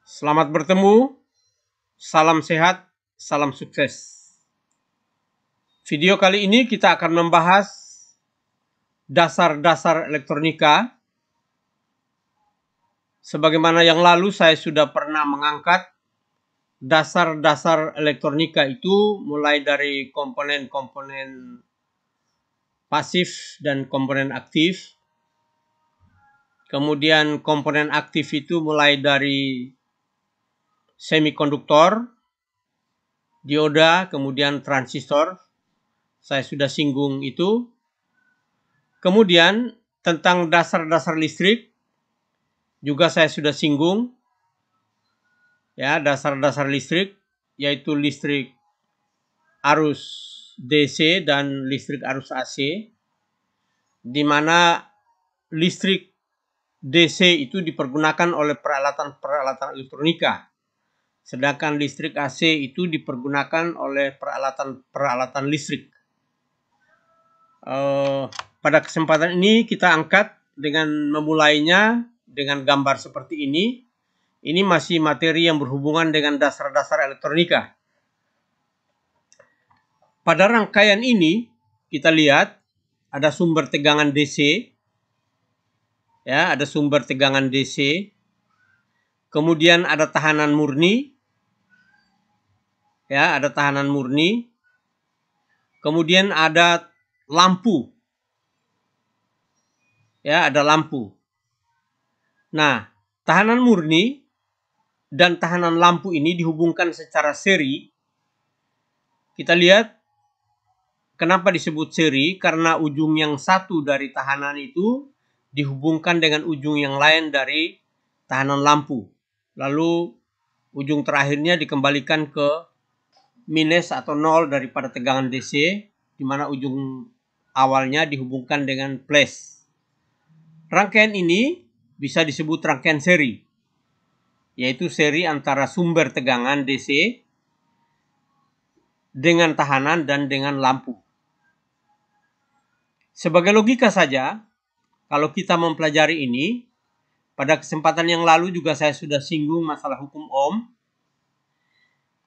Selamat bertemu, salam sehat, salam sukses. Video kali ini kita akan membahas dasar-dasar elektronika. Sebagaimana yang lalu saya sudah pernah mengangkat dasar-dasar elektronika itu mulai dari komponen-komponen pasif dan komponen aktif. Kemudian komponen aktif itu mulai dari semikonduktor, dioda, kemudian transistor. Saya sudah singgung itu. Kemudian tentang dasar-dasar listrik juga saya sudah singgung. Ya, dasar-dasar listrik yaitu listrik arus DC dan listrik arus AC, di mana listrik DC itu dipergunakan oleh peralatan-peralatan elektronika, sedangkan listrik AC itu dipergunakan oleh peralatan-peralatan listrik. Pada kesempatan ini kita angkat dengan memulainya dengan gambar seperti ini. Ini masih materi yang berhubungan dengan dasar-dasar elektronika. Pada rangkaian ini kita lihat ada sumber tegangan DC. Ya, ada sumber tegangan DC. Kemudian ada tahanan murni. Ya, ada tahanan murni. Kemudian ada lampu. Ya, ada lampu. Nah, tahanan murni dan tahanan lampu ini dihubungkan secara seri. Kita lihat kenapa disebut seri, karena ujung yang satu dari tahanan itu dihubungkan dengan ujung yang lain dari tahanan lampu. Lalu ujung terakhirnya dikembalikan ke minus atau nol daripada tegangan DC, di mana ujung awalnya dihubungkan dengan plus. Rangkaian ini bisa disebut rangkaian seri, yaitu seri antara sumber tegangan DC dengan tahanan dan dengan lampu. Sebagai logika saja, kalau kita mempelajari ini, pada kesempatan yang lalu juga saya sudah singgung masalah hukum Ohm.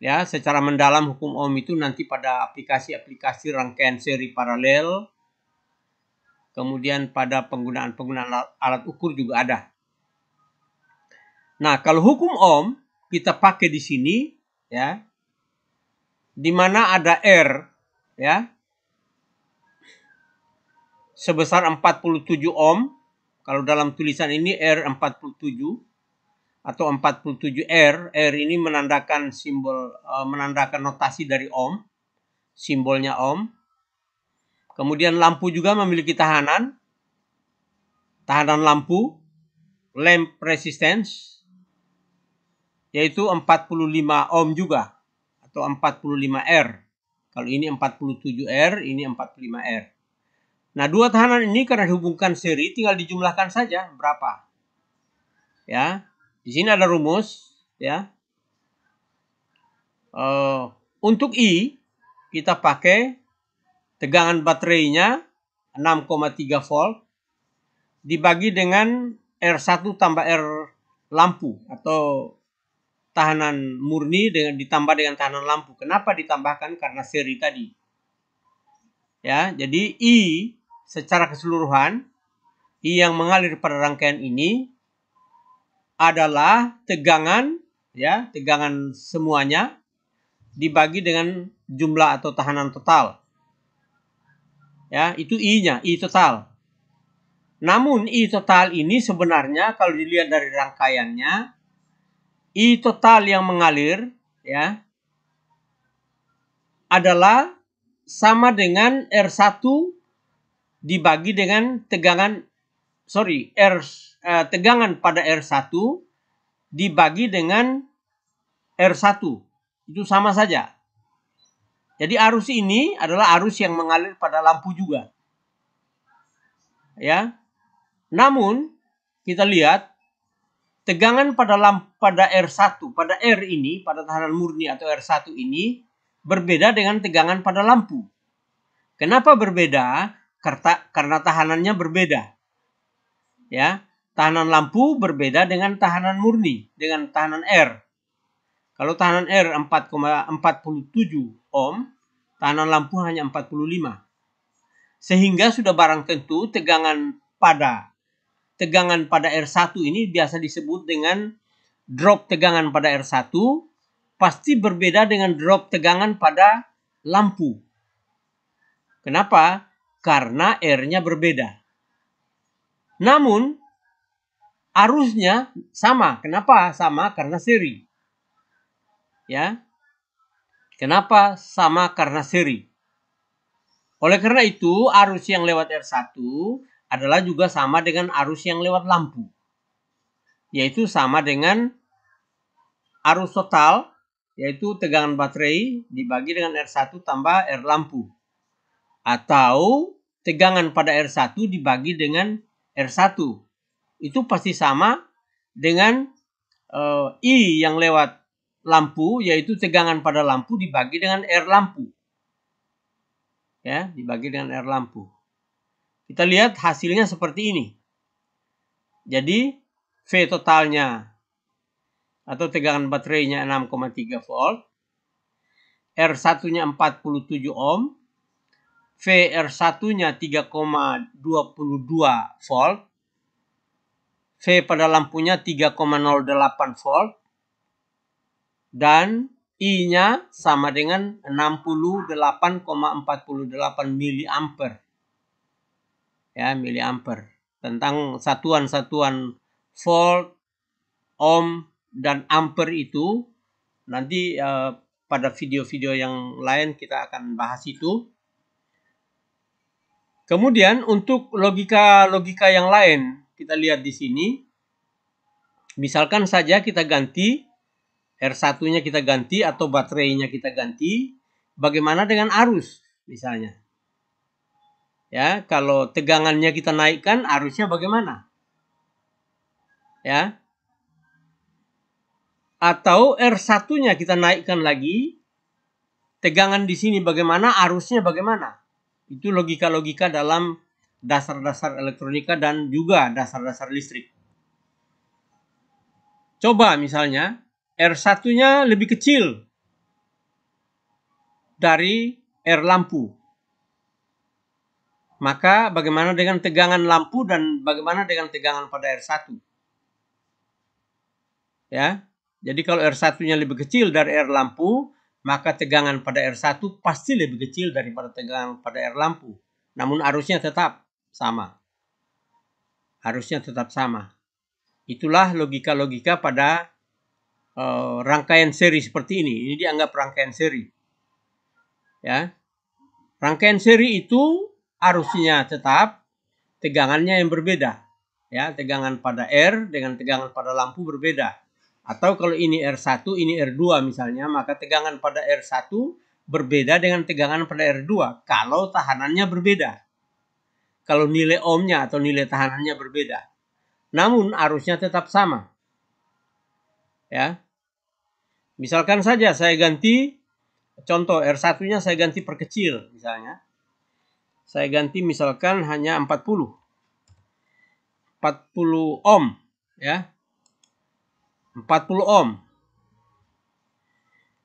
Ya, secara mendalam hukum Ohm itu nanti pada aplikasi-aplikasi rangkaian seri paralel, kemudian pada penggunaan alat ukur juga ada. Nah, kalau hukum Ohm kita pakai di sini, ya, di mana ada R, ya, sebesar 47 ohm. Kalau dalam tulisan ini R 47 atau 47 R. R ini menandakan simbol, menandakan notasi dari ohm, simbolnya ohm. Kemudian lampu juga memiliki tahanan lampu, lamp resistance, yaitu 45 ohm juga, atau 45 R. Kalau ini 47 R, ini 45 R. Nah, dua tahanan ini karena dihubungkan seri, tinggal dijumlahkan saja berapa. Ya, di sini ada rumus. Ya, untuk I kita pakai tegangan baterainya 6,3 volt dibagi dengan R1 tambah R lampu atau tahanan murni ditambah dengan tahanan lampu. Kenapa ditambahkan? Karena seri tadi. Ya, jadi I secara keseluruhan, I yang mengalir pada rangkaian ini adalah tegangan, ya, tegangan semuanya dibagi dengan jumlah atau tahanan total. Ya, itu I-nya, I total. Namun I total ini sebenarnya kalau dilihat dari rangkaiannya, I total yang mengalir, ya, adalah sama dengan R1 dibagi dengan tegangan tegangan pada R1 dibagi dengan R1. Itu sama saja. Jadi arus ini adalah arus yang mengalir pada lampu juga. Ya. Namun kita lihat tegangan pada R1, pada R ini, pada tahanan murni atau R1 ini berbeda dengan tegangan pada lampu. Kenapa berbeda? Karena tahanannya berbeda. Ya. tahanan lampu berbeda dengan tahanan murni, dengan tahanan R. Kalau tahanan R 4,47 ohm, tahanan lampu hanya 45. Sehingga sudah barang tentu tegangan pada R1 ini biasa disebut dengan drop tegangan pada R1 pasti berbeda dengan drop tegangan pada lampu. Kenapa? Karena R-nya berbeda. Namun arusnya sama. Kenapa? Sama karena seri. Ya. Kenapa? Sama karena seri. Oleh karena itu, arus yang lewat R1 adalah juga sama dengan arus yang lewat lampu. Yaitu sama dengan arus total, yaitu tegangan baterai dibagi dengan R1 tambah R lampu. Atau tegangan pada R1 dibagi dengan R1. Itu pasti sama dengan I yang lewat lampu, yaitu tegangan pada lampu dibagi dengan R lampu. Ya, dibagi dengan R lampu. Kita lihat hasilnya seperti ini. Jadi V totalnya atau tegangan baterainya 6,3 volt, R1-nya 47 ohm, VR1-nya 3,22 volt, V pada lampunya 3,08 volt, dan I-nya sama dengan 68,48 miliampere. Ya, miliampere. Tentang satuan-satuan volt, ohm, dan ampere itu nanti pada video-video yang lain kita akan bahas itu. Kemudian untuk logika yang lain kita lihat di sini. Misalkan saja kita ganti R1-nya kita ganti atau baterainya kita ganti. Bagaimana dengan arus misalnya? Ya, kalau tegangannya kita naikkan, arusnya bagaimana? Ya. Atau R1-nya kita naikkan lagi, tegangan di sini bagaimana, arusnya bagaimana? Itu logika-logika dalam dasar-dasar elektronika dan juga dasar-dasar listrik. Coba misalnya R1-nya lebih kecil dari R lampu. Maka bagaimana dengan tegangan lampu dan bagaimana dengan tegangan pada R1? Ya. Jadi kalau R1-nya lebih kecil dari R lampu, maka tegangan pada R1 pasti lebih kecil daripada tegangan pada R lampu. Namun arusnya tetap sama. Arusnya tetap sama. Itulah logika-logika pada rangkaian seri seperti ini. Ini dianggap rangkaian seri. Ya. Rangkaian seri itu arusnya tetap, tegangannya yang berbeda. Ya, tegangan pada R dengan tegangan pada lampu berbeda. Atau kalau ini R1, ini R2 misalnya, maka tegangan pada R1 berbeda dengan tegangan pada R2 kalau tahanannya berbeda. Kalau nilai ohmnya atau nilai tahanannya berbeda. Namun arusnya tetap sama. Ya. Misalkan saja saya ganti, contoh R1-nya saya ganti perkecil misalnya. Saya ganti misalkan hanya 40 ohm, ya. 40 ohm.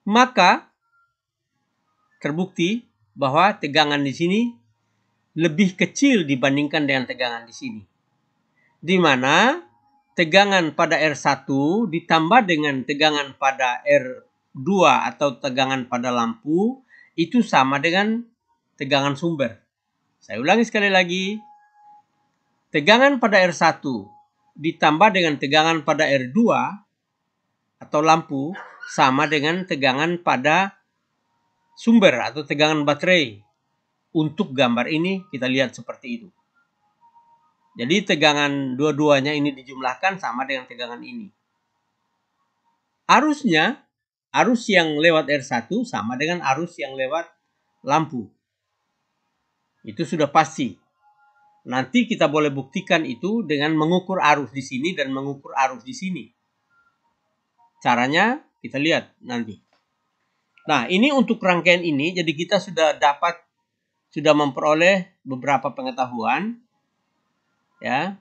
Maka terbukti bahwa tegangan di sini lebih kecil dibandingkan dengan tegangan di sini. Di mana tegangan pada R1 ditambah dengan tegangan pada R2 atau tegangan pada lampu itu sama dengan tegangan sumber. Saya ulangi sekali lagi. Tegangan pada R1 ditambah dengan tegangan pada R2 atau lampu sama dengan tegangan pada sumber atau tegangan baterai. Untuk gambar ini kita lihat seperti itu. Jadi tegangan dua-duanya ini dijumlahkan sama dengan tegangan ini. Arusnya, arus yang lewat R1 sama dengan arus yang lewat lampu. Itu sudah pasti. Nanti kita boleh buktikan itu dengan mengukur arus di sini dan mengukur arus di sini. Caranya kita lihat nanti. Nah, ini untuk rangkaian ini, jadi kita sudah memperoleh beberapa pengetahuan, ya,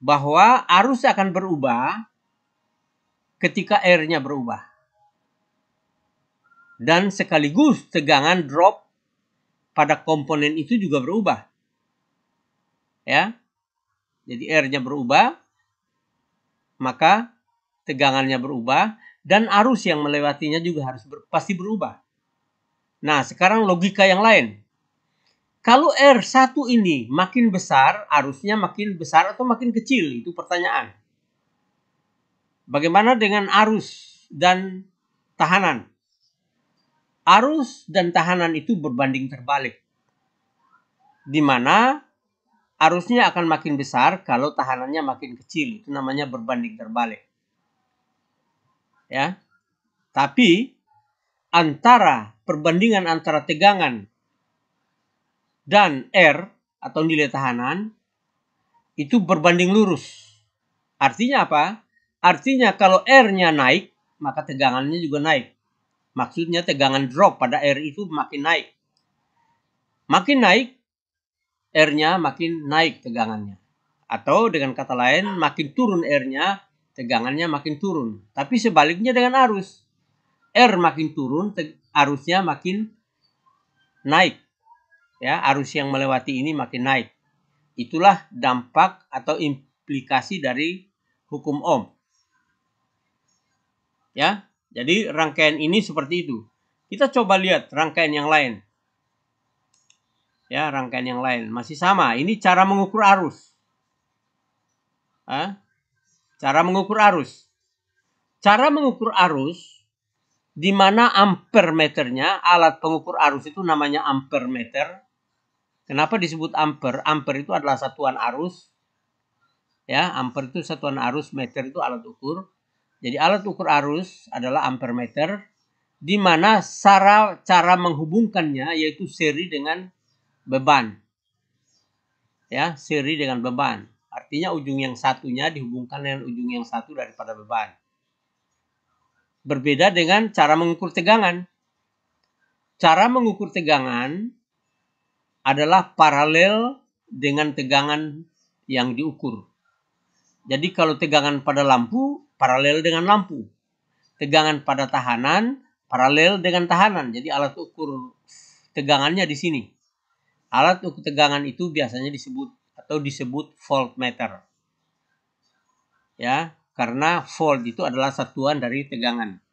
bahwa arus akan berubah ketika R-nya berubah. Dan sekaligus tegangan drop pada komponen itu juga berubah. Ya. Jadi R-nya berubah, maka tegangannya berubah dan arus yang melewatinya juga harus pasti berubah. Nah, sekarang logika yang lain. Kalau R1 ini makin besar, arusnya makin besar atau makin kecil? Itu pertanyaan. Bagaimana dengan arus dan tahanan? Arus dan tahanan itu berbanding terbalik. Di mana arusnya akan makin besar kalau tahanannya makin kecil. Itu namanya berbanding terbalik. Ya. Tapi perbandingan antara tegangan dan R atau nilai tahanan itu berbanding lurus. Artinya apa? Artinya kalau R-nya naik, maka tegangannya juga naik. Maksudnya tegangan drop pada R itu makin naik. Makin naik, R-nya makin naik tegangannya. Atau dengan kata lain, makin turun R-nya, tegangannya makin turun. Tapi sebaliknya dengan arus. R makin turun, arusnya makin naik. Ya, arus yang melewati ini makin naik. Itulah dampak atau implikasi dari hukum Ohm. Ya, jadi rangkaian ini seperti itu. Kita coba lihat rangkaian yang lain. Ya, rangkaian yang lain masih sama. Ini cara mengukur arus. Cara mengukur arus. Cara mengukur arus di mana ampermeternya, alat pengukur arus itu namanya ampermeter. Kenapa disebut ampere? Ampere itu adalah satuan arus. Ya, ampere itu satuan arus, meter itu alat ukur. Jadi alat ukur arus adalah ampermeter, di mana cara menghubungkannya yaitu seri dengan beban. Ya, seri dengan beban. Artinya ujung yang satunya dihubungkan dengan ujung yang satu daripada beban. Berbeda dengan cara mengukur tegangan. Cara mengukur tegangan adalah paralel dengan tegangan yang diukur. Jadi kalau tegangan pada lampu, paralel dengan lampu. Tegangan pada tahanan, paralel dengan tahanan. Jadi alat ukur tegangannya di sini. Alat ukur tegangan itu biasanya disebut voltmeter. Ya, karena volt itu adalah satuan dari tegangan.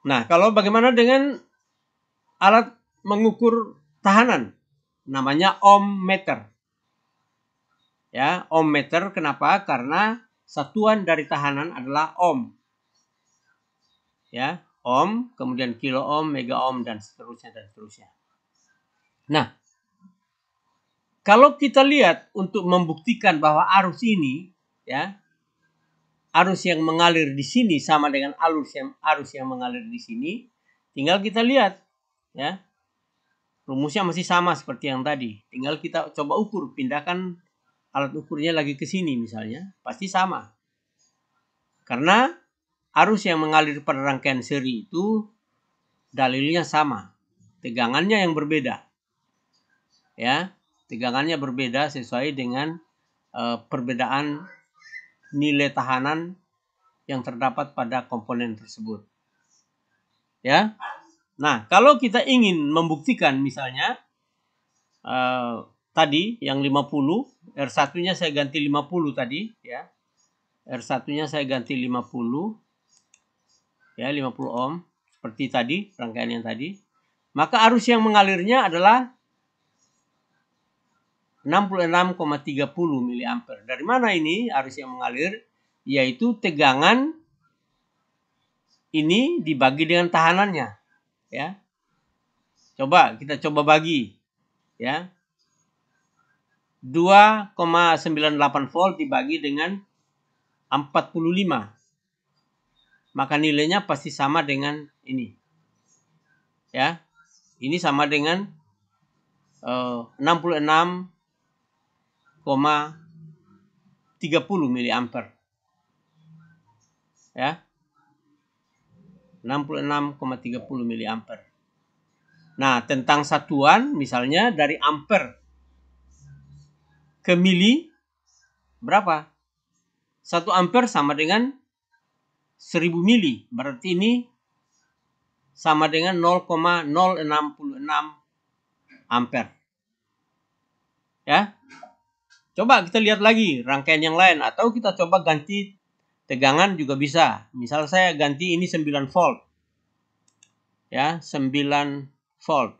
Nah, kalau bagaimana dengan alat mengukur tahanan? Namanya ohmmeter. Ya, ohmmeter kenapa? Karena satuan dari tahanan adalah ohm. Ya, ohm, kemudian kilo ohm, mega ohm dan seterusnya dan seterusnya. Nah, kalau kita lihat untuk membuktikan bahwa arus ini, ya, arus yang mengalir di sini sama dengan arus yang mengalir di sini, tinggal kita lihat, ya, rumusnya masih sama seperti yang tadi. Tinggal kita coba ukur, pindahkan alat ukurnya lagi ke sini misalnya, pasti sama. Karena arus yang mengalir pada rangkaian seri itu dalilnya sama, tegangannya yang berbeda, ya. Tegangannya berbeda sesuai dengan perbedaan nilai tahanan yang terdapat pada komponen tersebut. Ya. Nah, kalau kita ingin membuktikan misalnya tadi yang 50, R1-nya saya ganti 50 tadi, ya. R1-nya saya ganti 50. Ya, 50 ohm seperti tadi, rangkaian yang tadi. Maka arus yang mengalirnya adalah 66,30 mA. Dari mana ini arus yang mengalir? Yaitu tegangan ini dibagi dengan tahanannya. Ya. Kita coba bagi. Ya. 2,98 volt dibagi dengan 45. Maka nilainya pasti sama dengan ini. Ya. Ini sama dengan 66,30 mA. Ya. 66,30 mA. Nah, tentang satuan misalnya dari ampere ke mili, berapa? 1 ampere sama dengan 1000 mili. Berarti ini sama dengan 0,066 ampere. Ya. Coba kita lihat lagi rangkaian yang lain, atau kita coba ganti tegangan juga bisa. Misal saya ganti ini 9 volt. Ya, 9 volt.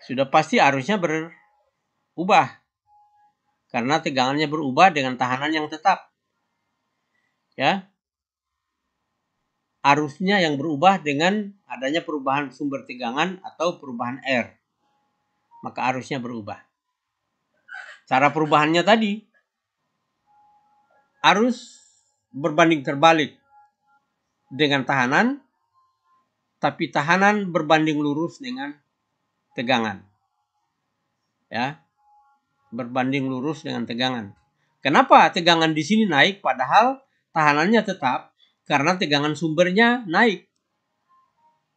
Sudah pasti arusnya berubah. Karena tegangannya berubah dengan tahanan yang tetap. Ya. Arusnya yang berubah dengan adanya perubahan sumber tegangan atau perubahan R. Maka arusnya berubah. Cara perubahannya tadi, arus berbanding terbalik dengan tahanan, tapi tahanan berbanding lurus dengan tegangan. Ya. Berbanding lurus dengan tegangan. Kenapa tegangan di sini naik padahal tahanannya tetap? Karena tegangan sumbernya naik.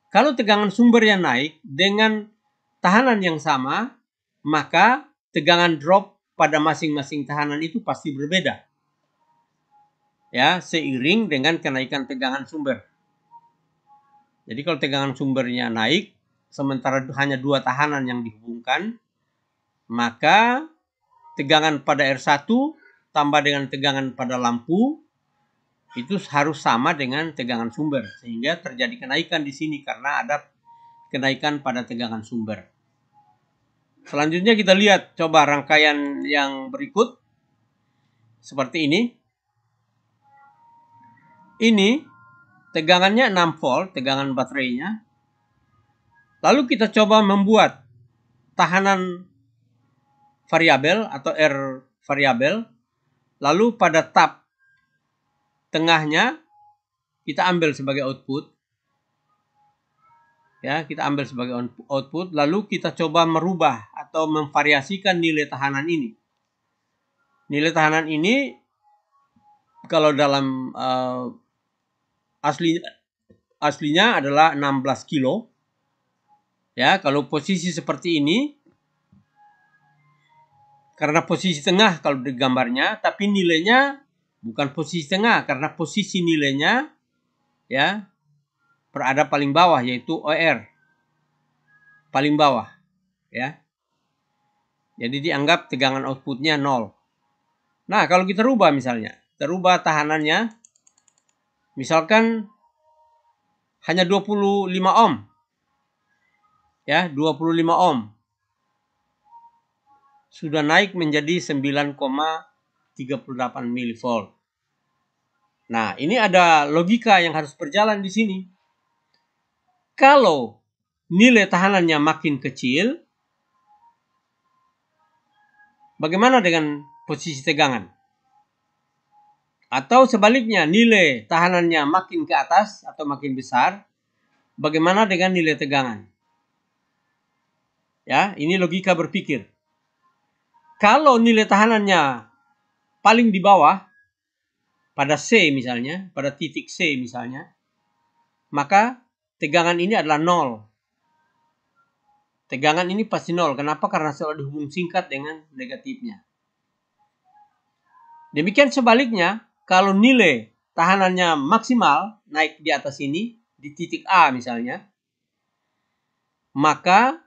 Kalau tegangan sumbernya naik dengan tahanan yang sama, maka tegangan drop pada masing-masing tahanan itu pasti berbeda. Ya, seiring dengan kenaikan tegangan sumber. Jadi kalau tegangan sumbernya naik, sementara hanya 2 tahanan yang dihubungkan, maka tegangan pada R1 tambah dengan tegangan pada lampu itu harus sama dengan tegangan sumber, sehingga terjadi kenaikan di sini karena ada kenaikan pada tegangan sumber. Selanjutnya kita lihat coba rangkaian yang berikut seperti ini. Ini tegangannya 6 volt, tegangan baterainya. Lalu kita coba membuat tahanan variabel atau R variabel. Lalu pada tab tengahnya kita ambil sebagai output. Ya, kita ambil sebagai output. Lalu kita coba merubah atau memvariasikan nilai tahanan ini. Nilai tahanan ini kalau dalam aslinya adalah 16 kilo. Ya, kalau posisi seperti ini, karena posisi tengah kalau di gambarnya, tapi nilainya bukan posisi tengah karena posisi nilainya ya berada paling bawah, yaitu OR paling bawah ya. Jadi dianggap tegangan outputnya 0. Nah, kalau kita rubah misalnya, kita rubah tahanannya misalkan hanya 25 ohm. Ya, 25 ohm. Sudah naik menjadi 9,38 mV. Nah, ini ada logika yang harus berjalan di sini. Kalau nilai tahanannya makin kecil, bagaimana dengan posisi tegangan? Atau sebaliknya, nilai tahanannya makin ke atas atau makin besar, bagaimana dengan nilai tegangan? Ya, ini logika berpikir. Kalau nilai tahanannya paling di bawah, pada C misalnya, pada titik C misalnya, maka tegangan ini adalah 0. Tegangan ini pasti 0. Kenapa? Karena selalu dihubung singkat dengan negatifnya. Demikian sebaliknya, kalau nilai tahanannya maksimal, naik di atas ini, di titik A misalnya, maka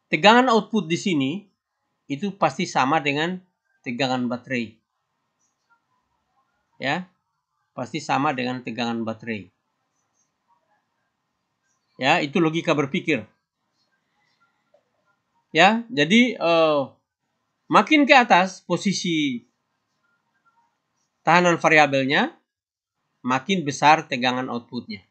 tegangan output di sini itu pasti sama dengan tegangan baterai. Ya, pasti sama dengan tegangan baterai. Ya, itu logika berpikir. Ya, jadi makin ke atas posisi tahanan variabelnya, makin besar tegangan outputnya.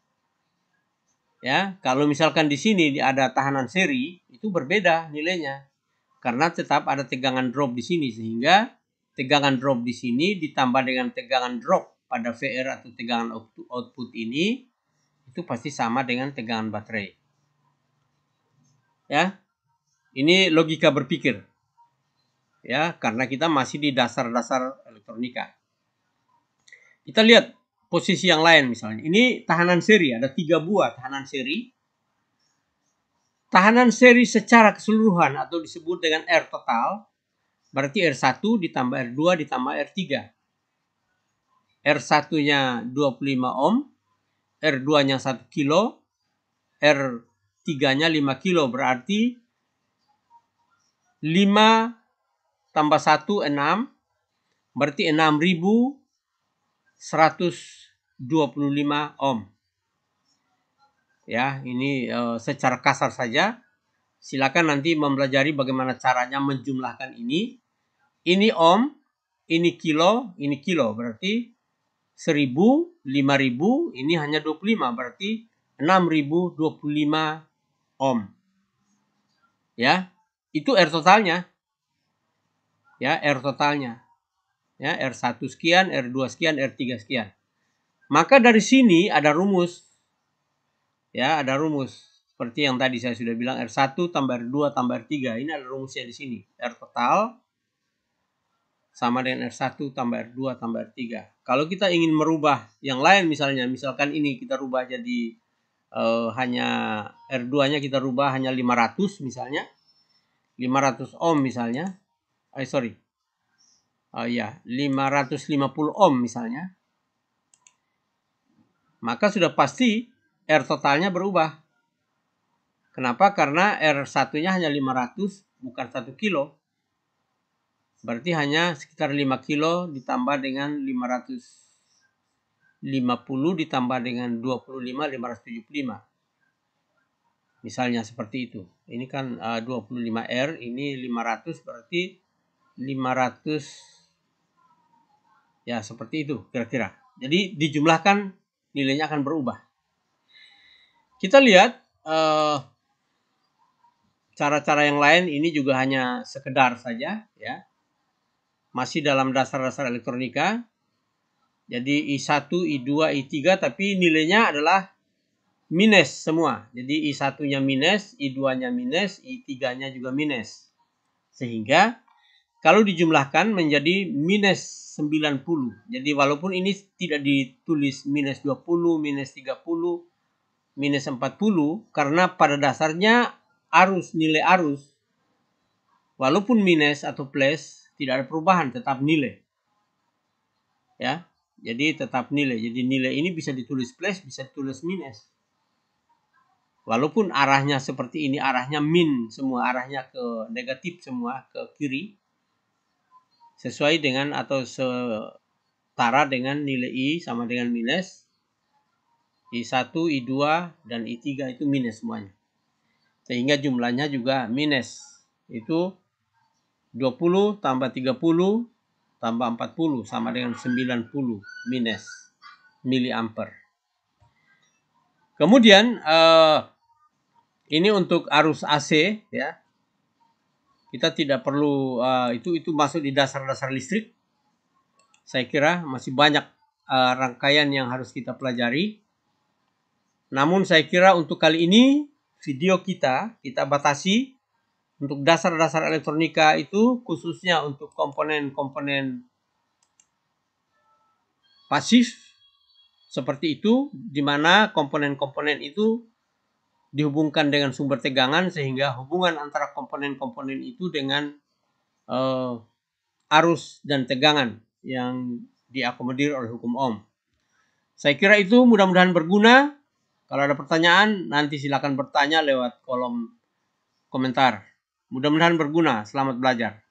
Ya, kalau misalkan di sini ada tahanan seri, itu berbeda nilainya. Karena tetap ada tegangan drop di sini, sehingga tegangan drop di sini ditambah dengan tegangan drop pada VR atau tegangan output ini, itu pasti sama dengan tegangan baterai. Ya, ini logika berpikir. Ya, karena kita masih di dasar-dasar elektronika. Kita lihat posisi yang lain misalnya. Ini tahanan seri, ada 3 buah tahanan seri. Tahanan seri secara keseluruhan atau disebut dengan R total Berarti R1 ditambah R2 ditambah R3. R1-nya 25 ohm, R2-nya 1 kilo, R3-nya 5 kilo. Berarti 5 tambah 1, 6. Berarti 6.125 ohm. Ya, ini secara kasar saja. Silakan nanti mempelajari bagaimana caranya menjumlahkan ini. Ini ohm, ini kilo, ini kilo. Berarti 1000, 5000, ini hanya 25. Berarti 6025 ohm. Ya, itu R totalnya. Ya, R totalnya. Ya, R1 sekian, R2 sekian, R3 sekian. Maka dari sini ada rumus. Ya, ada rumus. Seperti yang tadi saya sudah bilang, R1 tambah R2 tambah R3. Ini ada rumusnya di sini. R total sama dengan R1 tambah R2 tambah R3. Kalau kita ingin merubah yang lain misalkan ini kita rubah jadi hanya R2-nya kita rubah hanya 500 misalnya. 500 ohm misalnya. 550 ohm misalnya. Maka sudah pasti R totalnya berubah. Kenapa? Karena R1-nya hanya 500 bukan 1 kilo. Berarti hanya sekitar 5 kilo ditambah dengan 550 ditambah dengan 25, 575. Misalnya seperti itu. Ini kan 25R, ini 500 berarti 500. Ya, seperti itu kira-kira. Jadi dijumlahkan nilainya akan berubah. Kita lihat cara-cara yang lain, ini juga hanya sekedar saja ya. Masih dalam dasar-dasar elektronika. Jadi I1, I2, I3 tapi nilainya adalah minus semua. Jadi I1-nya minus, I2-nya minus, I3-nya juga minus. Sehingga kalau dijumlahkan menjadi minus 90. Jadi walaupun ini tidak ditulis minus 20, minus 30, minus 40. Karena pada dasarnya nilai arus. Walaupun minus atau plus tidak ada perubahan, tetap nilai. Ya, jadi tetap nilai. Jadi nilai ini bisa ditulis plus, bisa ditulis minus. Walaupun arahnya seperti ini, arahnya min semua, arahnya ke negatif semua, ke kiri. Sesuai dengan atau setara dengan nilai I sama dengan minus. I1, I2, dan I3 itu minus semuanya. Sehingga jumlahnya juga minus. Itu 20 tambah 30 tambah 40 sama dengan 90 minus miliampere. Kemudian ini untuk arus AC ya. Kita tidak perlu itu masuk di dasar-dasar listrik. Saya kira masih banyak rangkaian yang harus kita pelajari. Namun saya kira untuk kali ini video kita batasi untuk dasar-dasar elektronika itu khususnya untuk komponen-komponen pasif seperti itu, di mana komponen-komponen itu dihubungkan dengan sumber tegangan sehingga hubungan antara komponen-komponen itu dengan arus dan tegangan yang diakomodir oleh hukum Ohm. Saya kira itu mudah-mudahan berguna. Kalau ada pertanyaan nanti silakan bertanya lewat kolom komentar. Mudah-mudahan berguna. Selamat belajar.